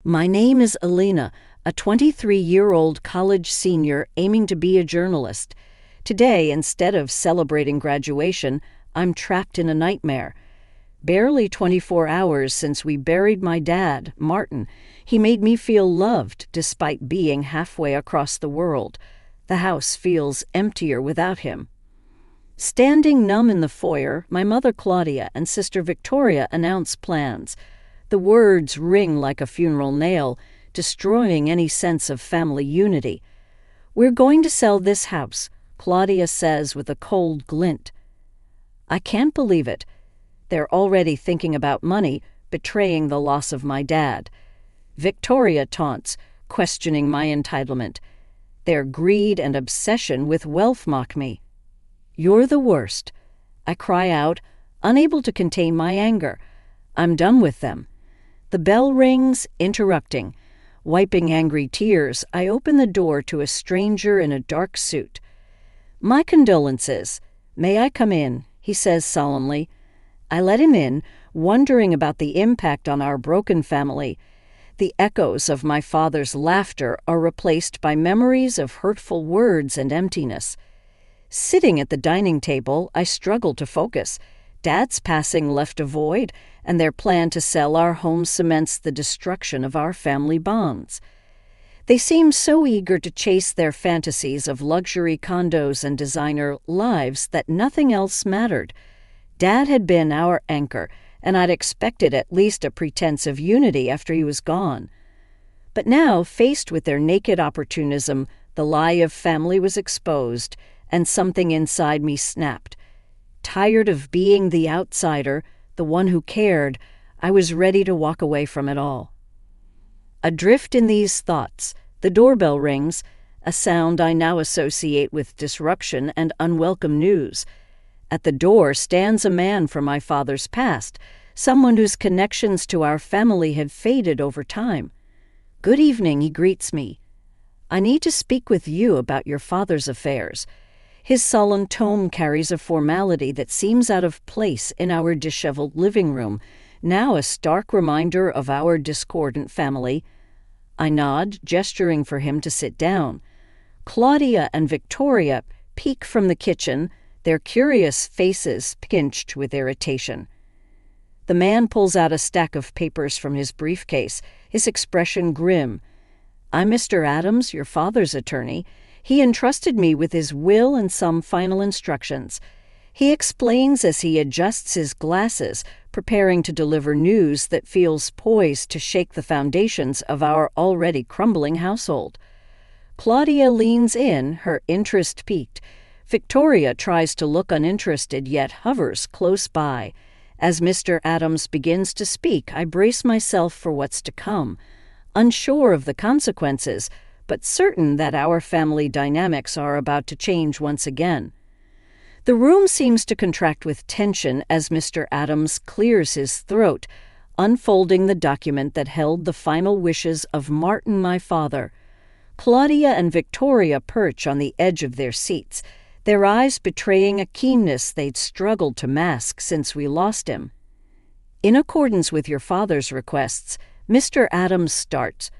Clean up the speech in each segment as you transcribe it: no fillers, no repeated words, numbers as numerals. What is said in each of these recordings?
My name is Alina, a 23-year-old college senior aiming to be a journalist. Today, instead of celebrating graduation, I'm trapped in a nightmare. Barely 24 hours since we buried my dad, Martin, he made me feel loved despite being halfway across the world. The house feels emptier without him. Standing numb in the foyer, my mother Claudia and sister Victoria announce plans. The words ring like a funeral nail, destroying any sense of family unity. "We're going to sell this house," Claudia says with a cold glint. I can't believe it. They're already thinking about money, betraying the loss of my dad. Victoria taunts, questioning my entitlement. Their greed and obsession with wealth mock me. "You're the worst." I cry out, unable to contain my anger. I'm done with them. The bell rings, interrupting. Wiping angry tears, I open the door to a stranger in a dark suit. "My condolences. May I come in?" he says solemnly. I let him in, wondering about the impact on our broken family. The echoes of my father's laughter are replaced by memories of hurtful words and emptiness. Sitting at the dining table, I struggle to focus. Dad's passing left a void, and their plan to sell our home cements the destruction of our family bonds. They seemed so eager to chase their fantasies of luxury condos and designer lives that nothing else mattered. Dad had been our anchor, and I'd expected at least a pretense of unity after he was gone. But now, faced with their naked opportunism, the lie of family was exposed, and something inside me snapped. Tired of being the outsider, the one who cared, I was ready to walk away from it all. Adrift in these thoughts, the doorbell rings, a sound I now associate with disruption and unwelcome news. At the door stands a man from my father's past, someone whose connections to our family had faded over time. "Good evening," he greets me. "I need to speak with you about your father's affairs." His sullen tone carries a formality that seems out of place in our disheveled living room, now a stark reminder of our discordant family. I nod, gesturing for him to sit down. Claudia and Victoria peek from the kitchen, their curious faces pinched with irritation. The man pulls out a stack of papers from his briefcase, his expression grim. "I'm Mr. Adams, your father's attorney. He entrusted me with his will and some final instructions." He explains as he adjusts his glasses, preparing to deliver news that feels poised to shake the foundations of our already crumbling household. Claudia leans in, her interest piqued. Victoria tries to look uninterested, yet hovers close by. As Mr. Adams begins to speak, I brace myself for what's to come, unsure of the consequences, but certain that our family dynamics are about to change once again. The room seems to contract with tension as Mr. Adams clears his throat, unfolding the document that held the final wishes of Martin, my father. Claudia and Victoria perch on the edge of their seats, their eyes betraying a keenness they'd struggled to mask since we lost him. "In accordance with your father's requests, Mr. Adams starts.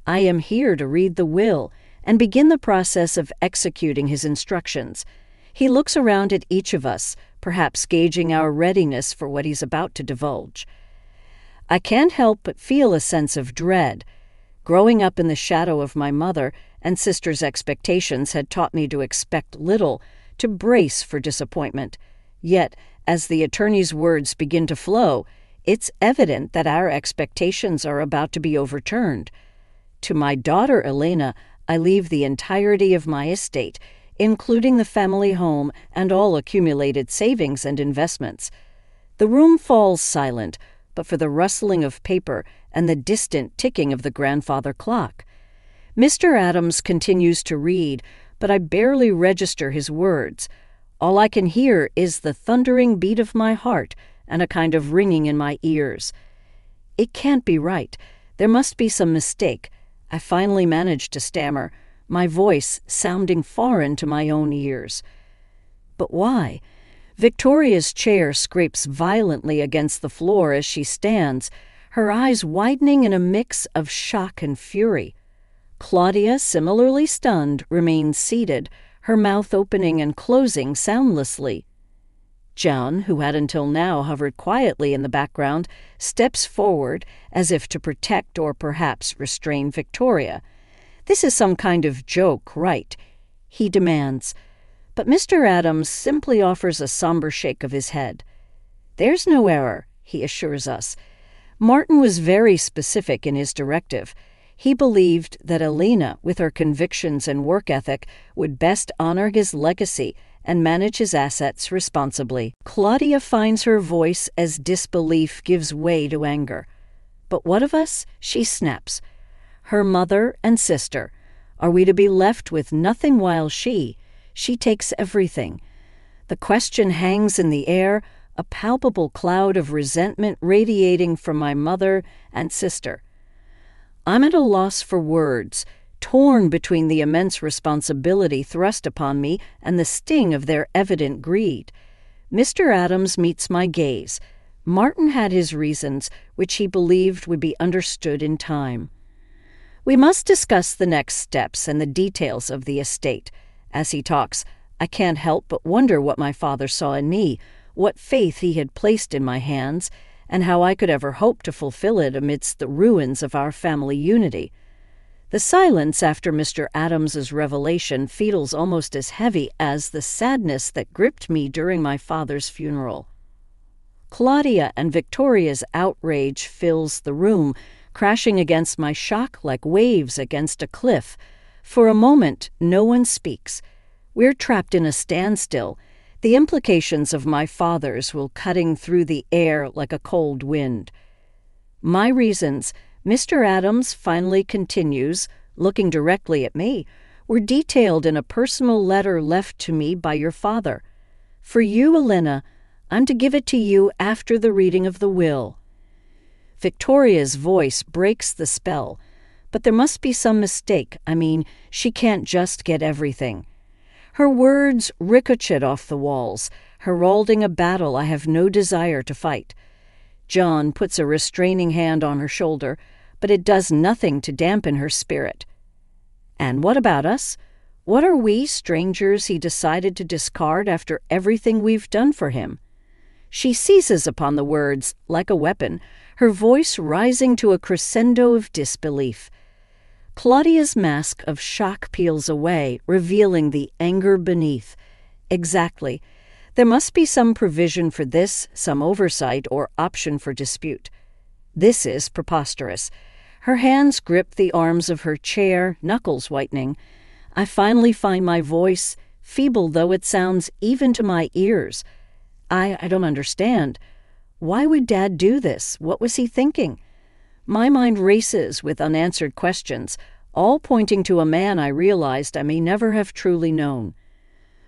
I am here to read the will and begin the process of executing his instructions." He looks around at each of us, perhaps gauging our readiness for what he's about to divulge. I can't help but feel a sense of dread. Growing up in the shadow of my mother and sister's expectations had taught me to expect little, to brace for disappointment. Yet, as the attorney's words begin to flow, it's evident that our expectations are about to be overturned. To my daughter Elena, I leave the entirety of my estate, including the family home and all accumulated savings and investments. The room falls silent, but for the rustling of paper and the distant ticking of the grandfather clock. Mr. Adams continues to read, but I barely register his words. All I can hear is the thundering beat of my heart and a kind of ringing in my ears. It can't be right. There must be some mistake. I finally manage to stammer, my voice sounding foreign to my own ears. But why? Victoria's chair scrapes violently against the floor as she stands, her eyes widening in a mix of shock and fury. Claudia, similarly stunned, remains seated, her mouth opening and closing soundlessly. John, who had until now hovered quietly in the background, steps forward as if to protect or perhaps restrain Victoria. "This is some kind of joke, right?" he demands. But Mr. Adams simply offers a somber shake of his head. "There's no error," he assures us. Martin was very specific in his directive. He believed that Alina, with her convictions and work ethic, would best honor his legacy and manage his assets responsibly. Claudia finds her voice as disbelief gives way to anger. "But what of us?" she snaps. "Her mother and sister. Are we to be left with nothing while she takes everything?" The question hangs in the air, a palpable cloud of resentment radiating from my mother and sister. I'm at a loss for words, torn between the immense responsibility thrust upon me and the sting of their evident greed. Mr. Adams meets my gaze. Martin had his reasons, which he believed would be understood in time. "We must discuss the next steps and the details of the estate." As he talks, I can't help but wonder what my father saw in me, what faith he had placed in my hands, and how I could ever hope to fulfill it amidst the ruins of our family unity. The silence after Mr. Adams's revelation feels almost as heavy as the sadness that gripped me during my father's funeral. Claudia and Victoria's outrage fills the room, crashing against my shock like waves against a cliff. For a moment, no one speaks. We're trapped in a standstill. The implications of my father's will cutting through the air like a cold wind. "My reasons," Mr. Adams finally continues, looking directly at me, "were detailed in a personal letter left to me by your father. For you, Alina, I'm to give it to you after the reading of the will." Victoria's voice breaks the spell. But there must be some mistake. She can't just get everything. Her words ricochet off the walls, heralding a battle I have no desire to fight. John puts a restraining hand on her shoulder, but it does nothing to dampen her spirit. "And what about us? What are we, strangers he decided to discard after everything we've done for him?" She seizes upon the words like a weapon, her voice rising to a crescendo of disbelief. Claudia's mask of shock peels away, revealing the anger beneath. Exactly. There must be some provision for this, some oversight or option for dispute. This is preposterous. Her hands grip the arms of her chair, knuckles whitening. I finally find my voice, feeble though it sounds even to my ears. I don't understand. Why would Dad do this? What was he thinking? My mind races with unanswered questions, all pointing to a man I realized I may never have truly known.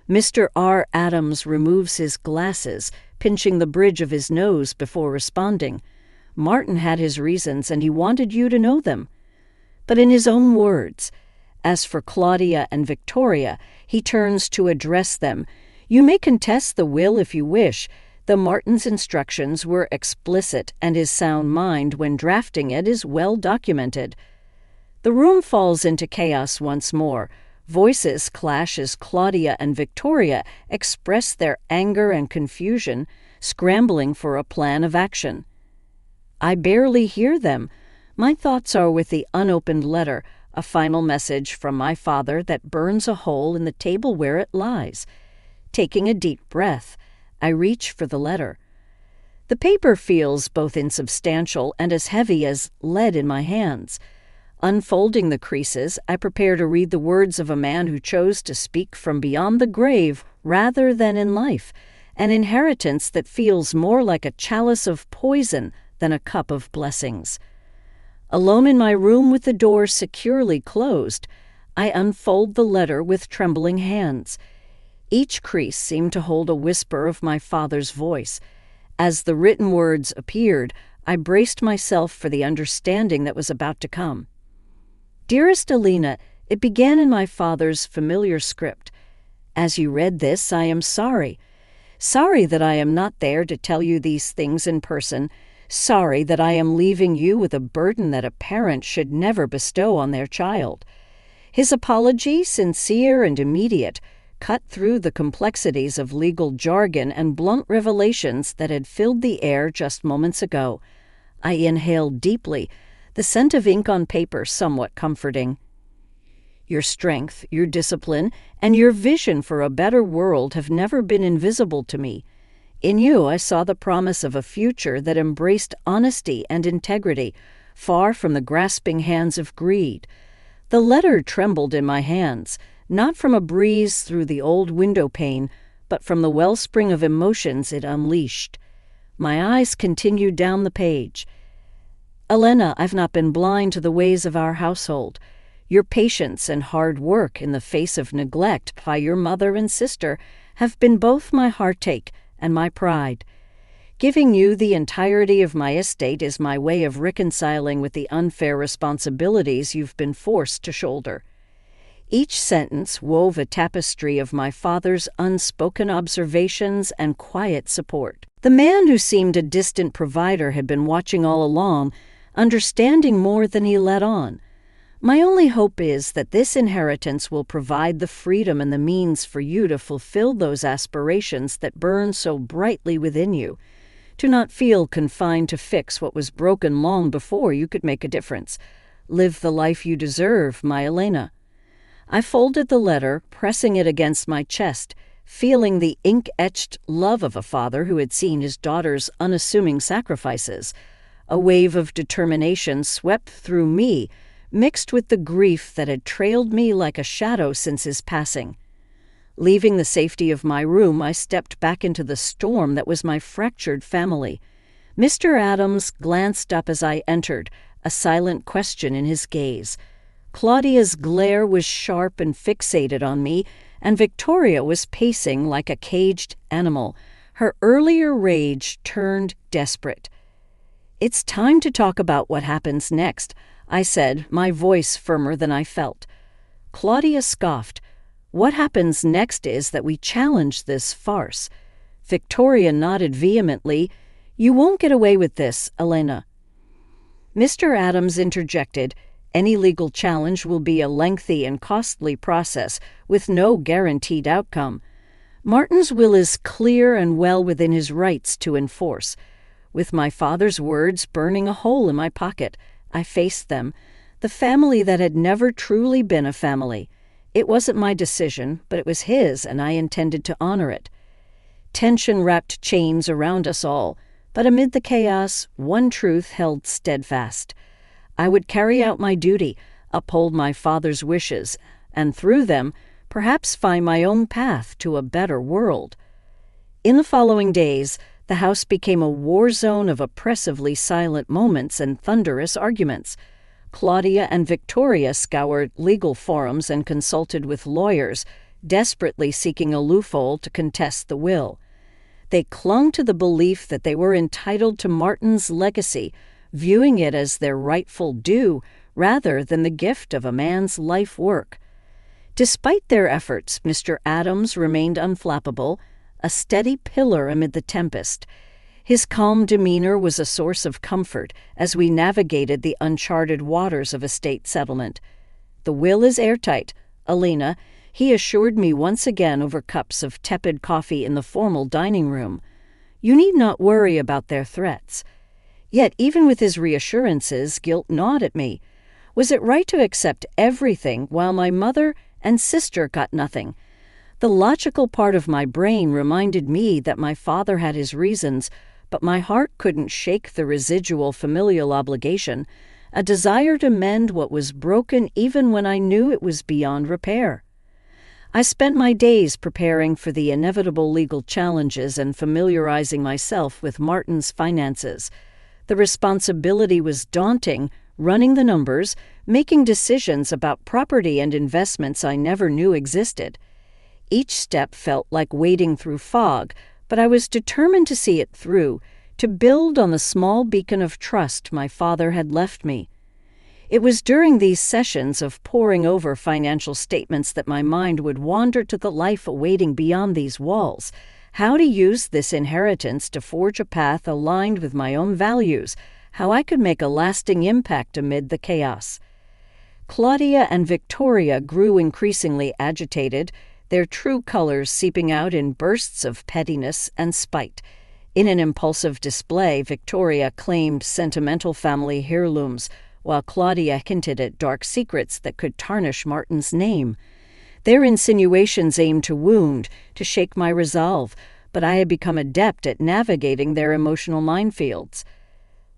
Mr. R. Adams removes his glasses, pinching the bridge of his nose before responding. Martin had his reasons, and he wanted you to know them. But in his own words, as for Claudia and Victoria, he turns to address them. You may contest the will if you wish. The Martin's instructions were explicit, and his sound mind when drafting it is well documented. The room falls into chaos once more. Voices clash as Claudia and Victoria express their anger and confusion, scrambling for a plan of action. I barely hear them. My thoughts are with the unopened letter, a final message from my father that burns a hole in the table where it lies. Taking a deep breath, I reach for the letter. The paper feels both insubstantial and as heavy as lead in my hands. Unfolding the creases, I prepare to read the words of a man who chose to speak from beyond the grave rather than in life, an inheritance that feels more like a chalice of poison than a cup of blessings. Alone in my room with the door securely closed, I unfold the letter with trembling hands. Each crease seemed to hold a whisper of my father's voice. As the written words appeared, I braced myself for the understanding that was about to come. Dearest Alina, it began in my father's familiar script. As you read this, I am sorry. Sorry that I am not there to tell you these things in person. Sorry that I am leaving you with a burden that a parent should never bestow on their child." His apology, sincere and immediate, cut through the complexities of legal jargon and blunt revelations that had filled the air just moments ago. I inhaled deeply, the scent of ink on paper somewhat comforting. "Your strength, your discipline, and your vision for a better world have never been invisible to me. In you I saw the promise of a future that embraced honesty and integrity, far from the grasping hands of greed." The letter trembled in my hands, not from a breeze through the old window pane, but from the wellspring of emotions it unleashed. My eyes continued down the page. "Elena, I've not been blind to the ways of our household. Your patience and hard work in the face of neglect by your mother and sister have been both my heartache and my pride. Giving you the entirety of my estate is my way of reconciling with the unfair responsibilities you've been forced to shoulder." Each sentence wove a tapestry of my father's unspoken observations and quiet support. The man who seemed a distant provider had been watching all along, understanding more than he let on. My only hope is that this inheritance will provide the freedom and the means for you to fulfill those aspirations that burn so brightly within you. Do not feel confined to fix what was broken long before you could make a difference. Live the life you deserve, my Elena. I folded the letter, pressing it against my chest, feeling the ink-etched love of a father who had seen his daughter's unassuming sacrifices. A wave of determination swept through me, mixed with the grief that had trailed me like a shadow since his passing. Leaving the safety of my room, I stepped back into the storm that was my fractured family. Mr. Adams glanced up as I entered, a silent question in his gaze. Claudia's glare was sharp and fixated on me, and Victoria was pacing like a caged animal. Her earlier rage turned desperate. "It's time to talk about what happens next," I said, my voice firmer than I felt. Claudia scoffed. "What happens next is that we challenge this farce." Victoria nodded vehemently. "You won't get away with this, Elena." Mr. Adams interjected. "Any legal challenge will be a lengthy and costly process with no guaranteed outcome. Martin's will is clear and well within his rights to enforce." With my father's words burning a hole in my pocket, I faced them, the family that had never truly been a family. It wasn't my decision, but it was his, and I intended to honor it. Tension wrapped chains around us all, but amid the chaos, one truth held steadfast. I would carry out my duty, uphold my father's wishes, and through them, perhaps find my own path to a better world. In the following days, the house became a war zone of oppressively silent moments and thunderous arguments. Claudia and Victoria scoured legal forums and consulted with lawyers, desperately seeking a loophole to contest the will. They clung to the belief that they were entitled to Martin's legacy, viewing it as their rightful due rather than the gift of a man's life work. Despite their efforts, Mr. Adams remained unflappable, a steady pillar amid the tempest. His calm demeanor was a source of comfort as we navigated the uncharted waters of estate settlement. "The will is airtight, Elena," he assured me once again over cups of tepid coffee in the formal dining room. "You need not worry about their threats." Yet even with his reassurances, guilt gnawed at me. Was it right to accept everything while my mother and sister got nothing? The logical part of my brain reminded me that my father had his reasons, but my heart couldn't shake the residual familial obligation, a desire to mend what was broken even when I knew it was beyond repair. I spent my days preparing for the inevitable legal challenges and familiarizing myself with Martin's finances. The responsibility was daunting, running the numbers, making decisions about property and investments I never knew existed. Each step felt like wading through fog, but I was determined to see it through, to build on the small beacon of trust my father had left me. It was during these sessions of poring over financial statements that my mind would wander to the life awaiting beyond these walls, how to use this inheritance to forge a path aligned with my own values, how I could make a lasting impact amid the chaos. Claudia and Victoria grew increasingly agitated, their true colors seeping out in bursts of pettiness and spite. In an impulsive display, Victoria claimed sentimental family heirlooms, while Claudia hinted at dark secrets that could tarnish Martin's name. Their insinuations aimed to wound, to shake my resolve, but I had become adept at navigating their emotional minefields.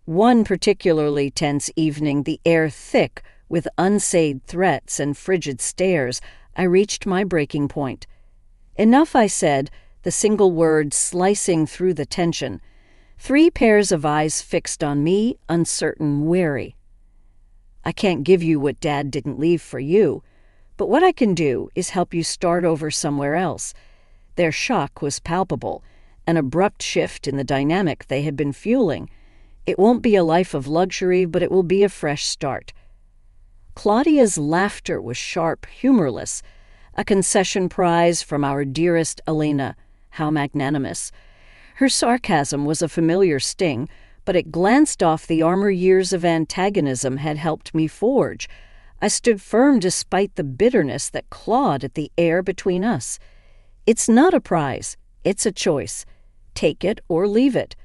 One particularly tense evening, the air thick with unsaid threats and frigid stares, I reached my breaking point. "Enough," I said, the single word slicing through the tension. 3 pairs of eyes fixed on me, uncertain, wary. "I can't give you what Dad didn't leave for you, but what I can do is help you start over somewhere else." Their shock was palpable, an abrupt shift in the dynamic they had been fueling. "It won't be a life of luxury, but it will be a fresh start." Claudia's laughter was sharp, humorless, a concession prize from our dearest Elena. How magnanimous. Her sarcasm was a familiar sting, but it glanced off the armor years of antagonism had helped me forge. I stood firm despite the bitterness that clawed at the air between us. "It's not a prize, it's a choice. Take it or leave it.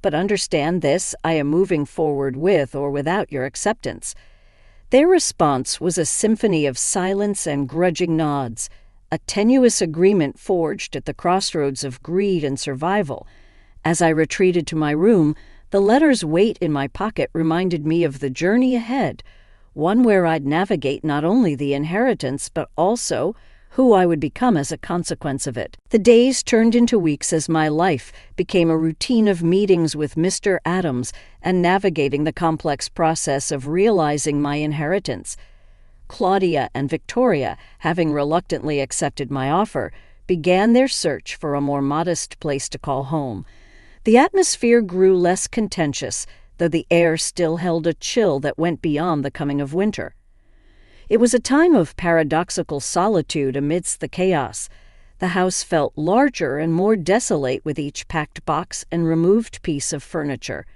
But understand this, I am moving forward with or without your acceptance." Their response was a symphony of silence and grudging nods, a tenuous agreement forged at the crossroads of greed and survival. As I retreated to my room, the letter's weight in my pocket reminded me of the journey ahead, one where I'd navigate not only the inheritance but also who I would become as a consequence of it. The days turned into weeks as my life became a routine of meetings with Mr. Adams and navigating the complex process of realizing my inheritance. Claudia and Victoria, having reluctantly accepted my offer, began their search for a more modest place to call home. The atmosphere grew less contentious, though the air still held a chill that went beyond the coming of winter. It was a time of paradoxical solitude amidst the chaos. The house felt larger and more desolate with each packed box and removed piece of furniture.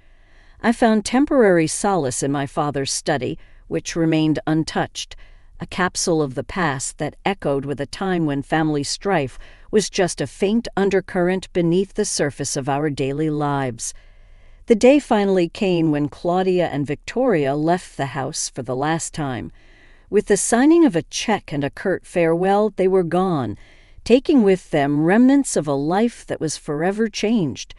I found temporary solace in my father's study, which remained untouched, a capsule of the past that echoed with a time when family strife was just a faint undercurrent beneath the surface of our daily lives. The day finally came when Claudia and Victoria left the house for the last time. With the signing of a check and a curt farewell, they were gone, taking with them remnants of a life that was forever changed.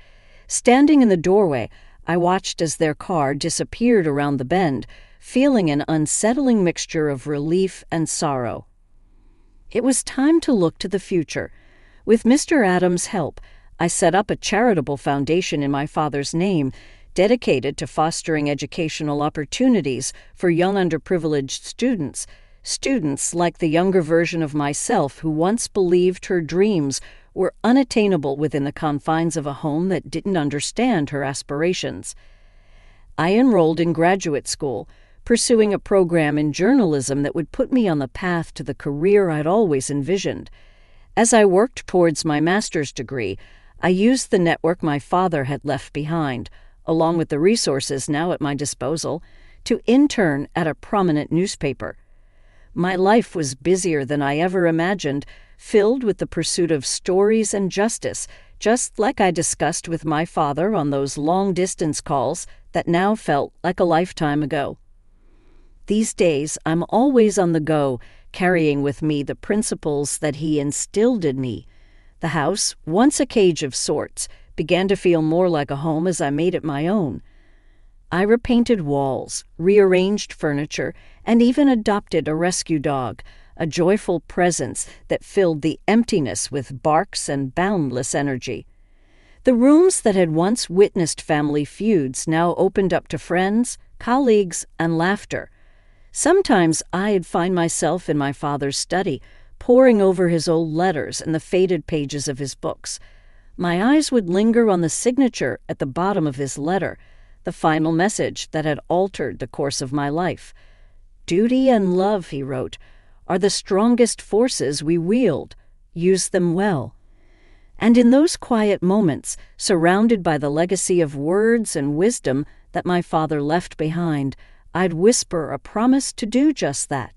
Standing in the doorway, I watched as their car disappeared around the bend, feeling an unsettling mixture of relief and sorrow. It was time to look to the future. With Mr. Adams' help, I set up a charitable foundation in my father's name, dedicated to fostering educational opportunities for young underprivileged students like the younger version of myself who once believed her dreams were unattainable within the confines of a home that didn't understand her aspirations. I enrolled in graduate school, pursuing a program in journalism that would put me on the path to the career I'd always envisioned. As I worked towards my master's degree, I used the network my father had left behind, along with the resources now at my disposal, to intern at a prominent newspaper. My life was busier than I ever imagined, filled with the pursuit of stories and justice, just like I discussed with my father on those long-distance calls that now felt like a lifetime ago. These days, I'm always on the go, carrying with me the principles that he instilled in me. The house, once a cage of sorts, began to feel more like a home as I made it my own. I repainted walls, rearranged furniture, and even adopted a rescue dog, a joyful presence that filled the emptiness with barks and boundless energy. The rooms that had once witnessed family feuds now opened up to friends, colleagues, and laughter. Sometimes I'd find myself in my father's study, poring over his old letters and the faded pages of his books. My eyes would linger on the signature at the bottom of his letter, the final message that had altered the course of my life. "Duty and love," he wrote, "are the strongest forces we wield. Use them well." And in those quiet moments, surrounded by the legacy of words and wisdom that my father left behind, I'd whisper a promise to do just that.